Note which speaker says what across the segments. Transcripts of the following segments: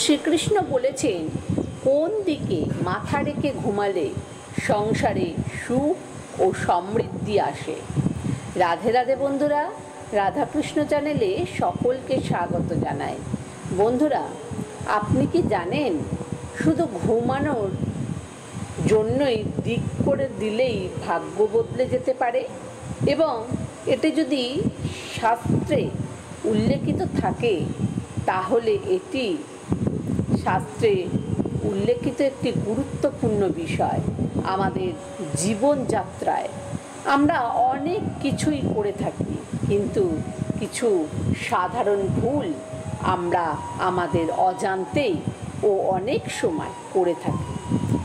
Speaker 1: শ্রীকৃষ্ণ বলেছেন কোন দিকে মাথা রেখে ঘুমালে সংসারে সুখ ও সমৃদ্ধি আসে। রাধে রাধে বন্ধুরা, রাধাকৃষ্ণ চ্যানেলে সকলকে স্বাগত জানাই। বন্ধুরা, আপনি কি জানেন শুধু ঘুমানোর জন্যই দিক করে দিলেই ভাগ্য বদলে যেতে পারে, এবং এটি যদি শাস্ত্রে উল্লেখিত থাকে তাহলে এটি শাস্ত্রে উল্লেখিত একটি গুরুত্বপূর্ণ বিষয়। আমাদের জীবনযাত্রায় আমরা অনেক কিছুই করে থাকি, কিন্তু কিছু সাধারণ ভুল আমরা আমাদের অজান্তেই ও অনেক সময় করে থাকি,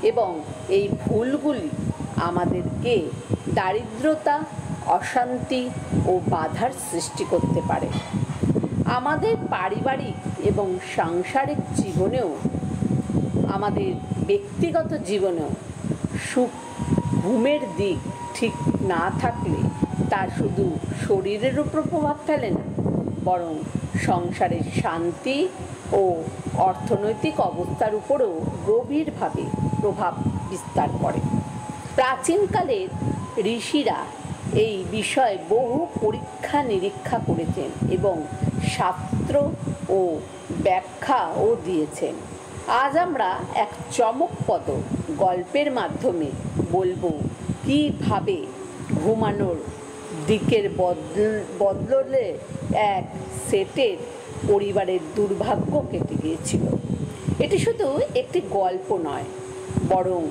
Speaker 1: এবং এই ভুলগুলি আমাদেরকে দারিদ্রতা, অশান্তি ও বাধার সৃষ্টি করতে পারে। আমাদের পারিবারিক এবং সাংসারিক জীবনেও, আমাদের ব্যক্তিগত জীবনেও ঘুমের দিক ঠিক না থাকলে তা শুধু শরীরের উপর প্রভাব ফেলে না, বরং সংসারের শান্তি ও অর্থনৈতিক অবস্থার উপরও গভীরভাবে প্রভাব বিস্তার করে। প্রাচীনকালের ঋষিরা এই বিষয়ে বহু পরীক্ষা নিরীক্ষা করেছেন এবং শাস্ত্র ও ব্যাখ্যাও দিয়েছেন। আজ আমরা এক চমকপ্রদ গল্পের মাধ্যমে বলবো কিভাবে ঘুমানোর দিকের বদলে এক সেটের পরিবারের দুর্ভাগ্য কেটে গিয়েছিল। এটি শুধু একটি গল্প নয়, বরং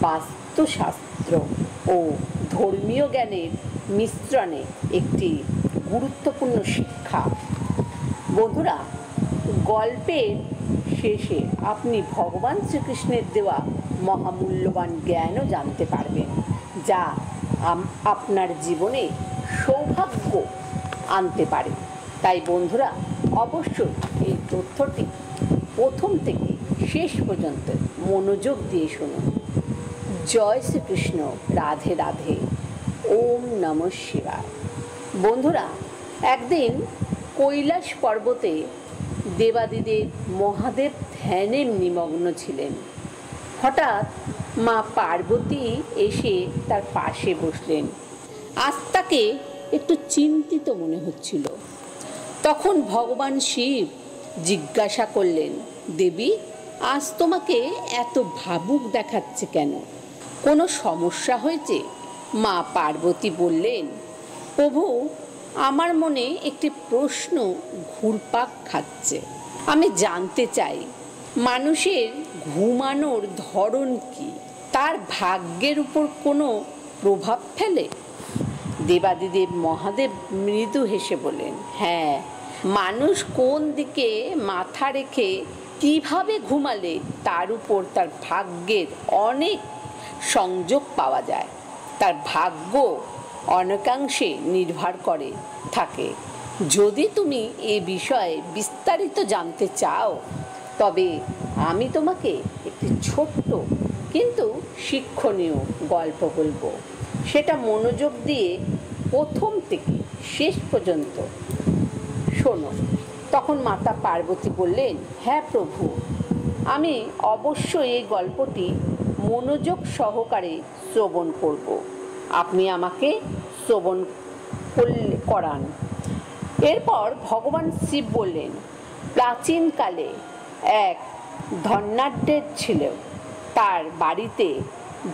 Speaker 1: বাস্তুশাস্ত্র ও ধর্মীয় জ্ঞানের মিশ্রণে একটি গুরুত্বপূর্ণ শিক্ষা। বন্ধুরা, গল্পের শেষে আপনি ভগবান শ্রীকৃষ্ণের দেওয়া মহামূল্যবান জ্ঞানও জানতে পারবেন, যা আপনার জীবনে সৌভাগ্য আনতে পারে। তাই বন্ধুরা, অবশ্যই এই তথ্যটি প্রথম থেকে শেষ পর্যন্ত মনোযোগ দিয়ে শুনুন। জয় শ্রীকৃষ্ণ, রাধে রাধে, ওম নমঃ শিবায়। বন্ধুরা, একদিন কৈলাস পর্বতে দেবাদিদেব মহাদেব ধ্যানে নিমগ্ন ছিলেন। হঠাৎ মা পার্বতী এসে তার পাশে বসলেন। আজ তাকে একটু চিন্তিত মনে হচ্ছিল। তখন ভগবান শিব জিজ্ঞাসা করলেন, দেবী, আজ তোমাকে এত ভাবুক দেখাচ্ছে কেন? কোনো সমস্যা হয়েছে? মা পার্বতী বললেন, প্রভু, আমার মনে একটি প্রশ্ন ঘুরপাক খাচ্ছে। আমি জানতে চাই, মানুষের ঘুমানোর ধরন কি তার ভাগ্যের উপর কোনো প্রভাব ফেলে? দেবাদিদেব মহাদেব মৃদু হেসে বলেন, হ্যাঁ, মানুষ কোন দিকে মাথা রেখে কিভাবে ঘুমালে তার উপর তার ভাগ্যের অনেক সংযোগ পাওয়া যায়। তার ভাগ্য অনেকাংশে নির্ভর করে থাকে। যদি তুমি এ বিষয়ে বিস্তারিত জানতে চাও, তবে আমি তোমাকে একটি ছোট্ট কিন্তু শিক্ষণীয় গল্প বলবো। সেটা মনোযোগ দিয়ে প্রথম থেকে শেষ পর্যন্ত শোনো। তখন মাতা পার্বতী বললেন, হ্যাঁ প্রভু, আমি অবশ্যই এই গল্পটি মনোযোগ সহকারে শ্রবণ করব। আপনি আমাকে শ্রবণ করান। এরপর ভগবান শিব বললেন, প্রাচীনকালে এক ধনাঢ্যের ছিল। তার বাড়িতে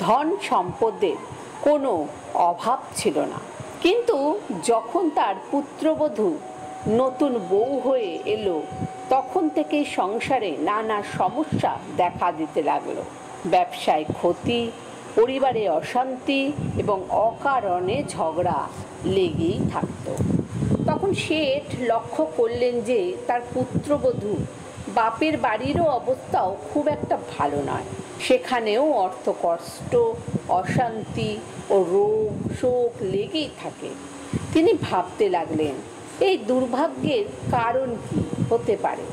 Speaker 1: ধন সম্পদের কোনো অভাব ছিল না, কিন্তু যখন তার পুত্রবধূ নতুন বউ হয়ে এলো, তখন থেকে সংসারে নানা সমস্যা দেখা দিতে লাগলো। ব্যবসায় ক্ষতি, পরিবারে অশান্তি এবং অকারণে ঝগড়া লেগেই থাকতো। তখন শেঠ লক্ষ্য করলেন যে তার পুত্রবধূ বাপের বাড়িরও অবস্থাও খুব একটা ভালো নয়। সেখানেও অর্থকষ্ট, অশান্তি ও রোগ শোক লেগেই থাকে। তিনি ভাবতে লাগলেন, এই দুর্ভাগ্যের কারণ কি হতে পারে।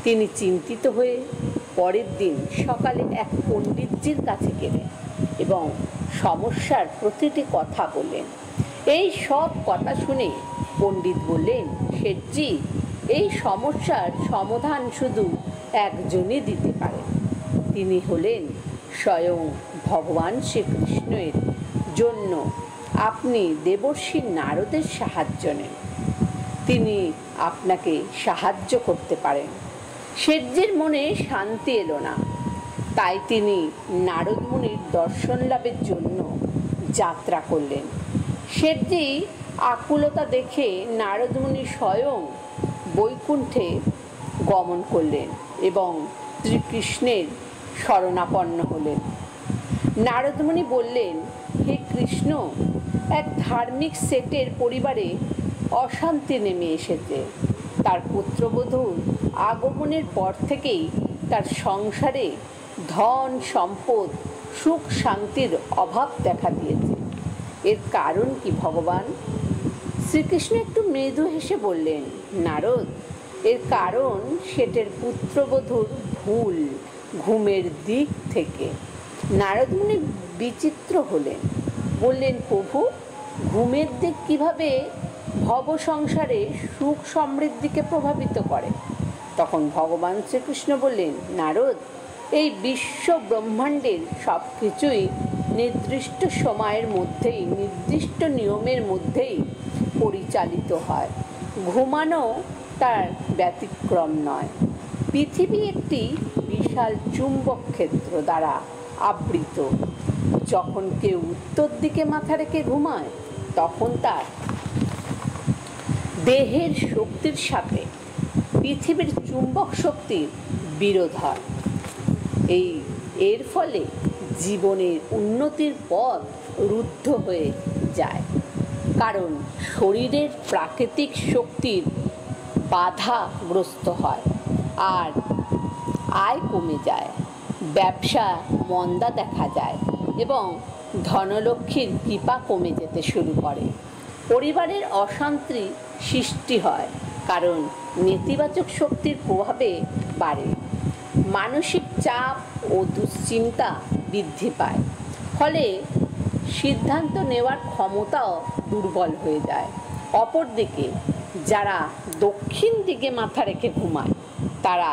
Speaker 1: তিনি চিন্তিত হয়ে পরের দিন সকালে এক পণ্ডিতজির কাছে গেলেন এবং সমস্যার প্রতিটি কথা বললেন। এই সব কথা শুনে পণ্ডিত বললেন, শেঠজি, এই সমস্যার সমাধান শুধু একজনই দিতে পারেন। তিনি হলেন স্বয়ং ভগবান শ্রীকৃষ্ণের জন্য আপনি দেবর্ষি নারদের সাহায্য নেন। তিনি আপনাকে সাহায্য করতে পারেন। শেঠজির মনে শান্তি এলো না, তাই তিনি নারদ মুনির দর্শন লাভের জন্য যাত্রা করলেন। শেঠজি আকুলতা দেখে নারদ মুনি স্বয়ং বৈকুণ্ঠে গমন করলেন এবং শ্রীকৃষ্ণের শরণাপন্ন হলেন। নারদ মুনি বললেন, হে কৃষ্ণ, এক ধার্মিক শেঠের পরিবারে অশান্তি নেমে এসেছে। তার পুত্রবধূর আগমনের পর থেকেই তার সংসারে ধন সম্পদ সুখ শান্তির অভাব দেখা দিয়েছে। এর কারণ কি ভগবান? শ্রীকৃষ্ণ একটু মৃদু হেসে বললেন, নারদ, এর কারণ শেঠের পুত্রবধূর ভুল ঘুমের দিক থেকে। নারদ মুনি বিচিত্র হলেন, বললেন, প্রভু, ঘুমের দিক কিভাবে ভব সংসারে সুখ সমৃদ্ধিকে প্রভাবিত করে? তখন ভগবান শ্রীকৃষ্ণ বললেন, নারদ, এই বিশ্ব ব্রহ্মাণ্ডের সব কিছুই নির্দিষ্ট সময়ের মধ্যেই নির্দিষ্ট নিয়মের মধ্যেই পরিচালিত হয়। ঘুমানো তার ব্যতিক্রম নয়। পৃথিবী একটি বিশাল চুম্বক ক্ষেত্র দ্বারা আবৃত। যখন কেউ উত্তর দিকে মাথা রেখে ঘুমায়, তখন তার দেহের শক্তির সাথে পৃথিবীর চুম্বক শক্তির বিরোধ হয়। এর ফলে জীবনের উন্নতির পথ রুদ্ধ হয়ে যায়, কারণ শরীরের প্রাকৃতিক শক্তির বাধাগ্রস্ত হয় আর আয় কমে যায়, ব্যবসা মন্দা দেখা যায় এবং ধনলক্ষ্মীর কৃপা কমে যেতে শুরু করে। পরিবারের অশান্তি সৃষ্টি হয়, কারণ নেতিবাচক শক্তির প্রভাবে বাড়ে। মানসিক চাপ ও দুশ্চিন্তা বৃদ্ধি পায়, ফলে সিদ্ধান্ত নেওয়ার ক্ষমতাও দুর্বল হয়ে যায়। অপরদিকে যারা দক্ষিণ দিকে মাথা রেখে ঘুমায়, তারা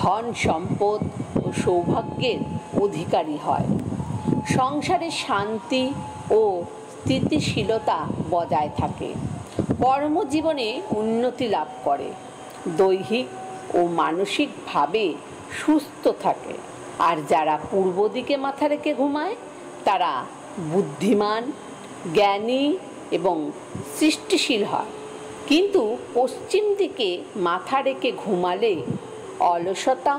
Speaker 1: ধন সম্পদ ও সৌভাগ্যের অধিকারী হয়। সংসারে শান্তি ও স্থিতিশীলতা বজায় থাকে, কর্মজীবনে উন্নতি লাভ করে, দৈহিক ও মানসিকভাবে সুস্থ থাকে। আর যারা পূর্ব দিকে মাথা রেখে ঘুমায়, তারা বুদ্ধিমান, জ্ঞানী এবং সৃষ্টিশীল হয়। কিন্তু পশ্চিম দিকে মাথা রেখে ঘুমালে অলসতা,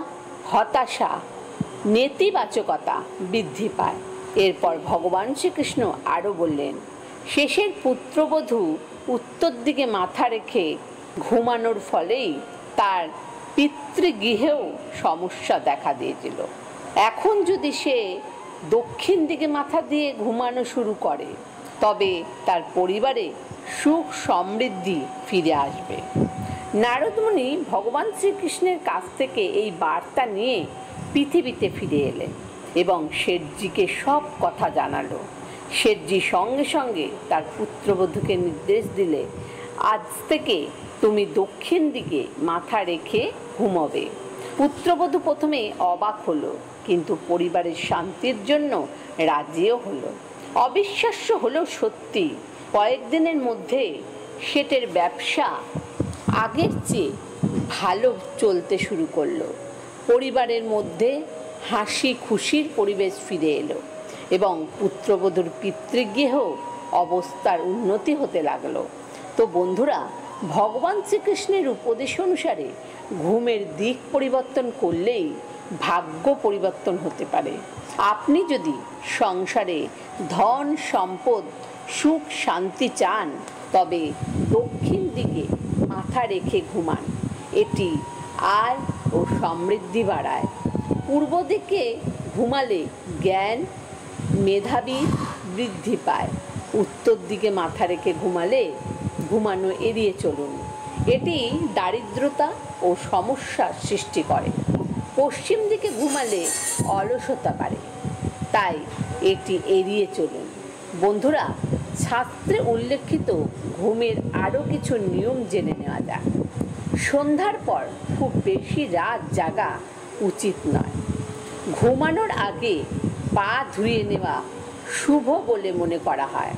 Speaker 1: হতাশা, নেতিবাচকতা বৃদ্ধি পায়। এরপর ভগবান শ্রীকৃষ্ণ আরও বললেন, শেষের পুত্রবধূ উত্তর দিকে মাথা রেখে ঘুমানোর ফলেই তার পিতৃগৃহেও সমস্যা দেখা দিয়েছিল। এখন যদি সে দক্ষিণ দিকে মাথা দিয়ে ঘুমানো শুরু করে, তবে তার পরিবারে সুখ সমৃদ্ধি ফিরে আসবে। নারদ মুনি ভগবান শ্রীকৃষ্ণের কাছ থেকে এই বার্তা নিয়ে পৃথিবীতে ফিরে এলেন এবং শেঠজিকে সব কথা জানালো। শেঠজি সঙ্গে সঙ্গে তার পুত্রবধূকে নির্দেশ দিলে, আজ থেকে তুমি দক্ষিণ দিকে মাথা রেখে ঘুমোবে। পুত্রবধূ প্রথমে অবাক হলো, কিন্তু পরিবারের শান্তির জন্য রাজিও হলো। অবিশ্বাস্য হলেও সত্যি, কয়েকদিনের মধ্যে শেঠের ব্যবসা আগের চেয়ে ভালো চলতে শুরু করলো। পরিবারের মধ্যে হাসি খুশির পরিবেশ ফিরে এলো এবং পুত্রবধূর পিতৃগৃহ অবস্থার উন্নতি হতে লাগলো। তো বন্ধুরা, ভগবান শ্রীকৃষ্ণের উপদেশ অনুসারে ঘুমের দিক পরিবর্তন করলেই ভাগ্য পরিবর্তন হতে পারে। আপনি যদি সংসারে ধন সম্পদ সুখ শান্তি চান, তবে দক্ষিণ দিকে মাথা রেখে ঘুমান। এটি আয় ও সমৃদ্ধি বাড়ায়। পূর্ব দিকে ঘুমালে জ্ঞান মেধাবী বৃদ্ধি পায়। উত্তর দিকে মাথা রেখে ঘুমানো এড়িয়ে চলুন, এটি দারিদ্রতা ও সমস্যার সৃষ্টি করে। পশ্চিম দিকে ঘুমালে অলসতা বাড়ে, তাই এটি এড়িয়ে চলুন। বন্ধুরা, শাস্ত্রে উল্লেখিত ঘুমের আরও কিছু নিয়ম জেনে নেওয়া যাক। সন্ধ্যার পর খুব বেশি রাত জাগা উচিত নয়। ঘুমানোর আগে পা ধুয়ে নেওয়া শুভ বলে মনে করা হয়।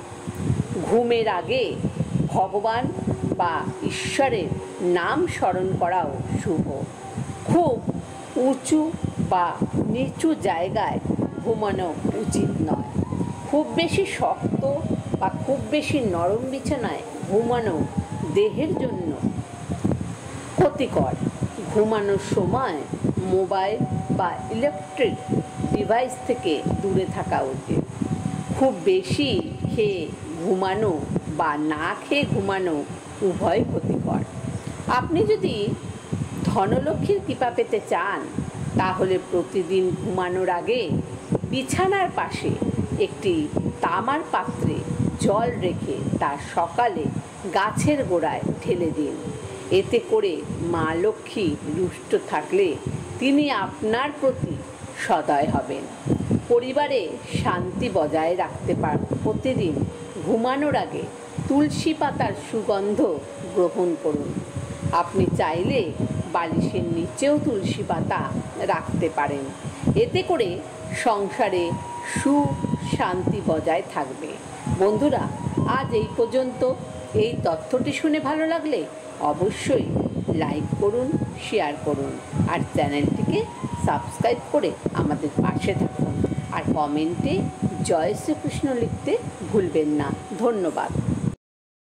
Speaker 1: ঘুমের আগে ভগবান বা ঈশ্বরের নাম স্মরণ করাও শুভ। খুব উঁচু বা নিচু জায়গায় ঘুমানো উচিত নয়। খুব বেশি শক্ত বা খুব বেশি নরম বিছানায় ঘুমানো দেহের জন্য ক্ষতিকর। ঘুমানোর সময় মোবাইল বা ইলেকট্রিক ডিভাইস থেকে দূরে থাকা উচিত। খুব বেশি খেয়ে ঘুমানো বা না খেয়ে ঘুমানো উভয় ক্ষতিকর। আপনি যদি ধনলক্ষ্মীর কৃপা পেতে চান তাহলে প্রতিদিন ঘুমানোর আগে বিছানার পাশে একটি তামার পাত্রে জল রেখে তা সকালে গাছের গোড়ায় ঢেলে দিন। এতে করে মা লক্ষ্মী রুষ্ট থাকলে তিনি আপনার প্রতি সদয় হবেন। পরিবারে শান্তি বজায় রাখতে প্রতিদিন ঘুমানোর আগে তুলসী পাতার সুগন্ধ গ্রহণ করুন। আপনি চাইলে বালিশের নিচেও তুলসী পাতা রাখতে পারেন। এতে করে সংসারে সুখ শান্তি বজায় থাকবে। বন্ধুরা, আজ এই পর্যন্ত। এই তথ্যটি শুনে ভালো লাগলে অবশ্যই লাইক করুন, শেয়ার করুন আর চ্যানেলটিকে সাবস্ক্রাইব করে আমাদের পাশে থাকুন। আর কমেন্টে জয় শ্রীকৃষ্ণ লিখতে ভুলবেন না। ধন্যবাদ।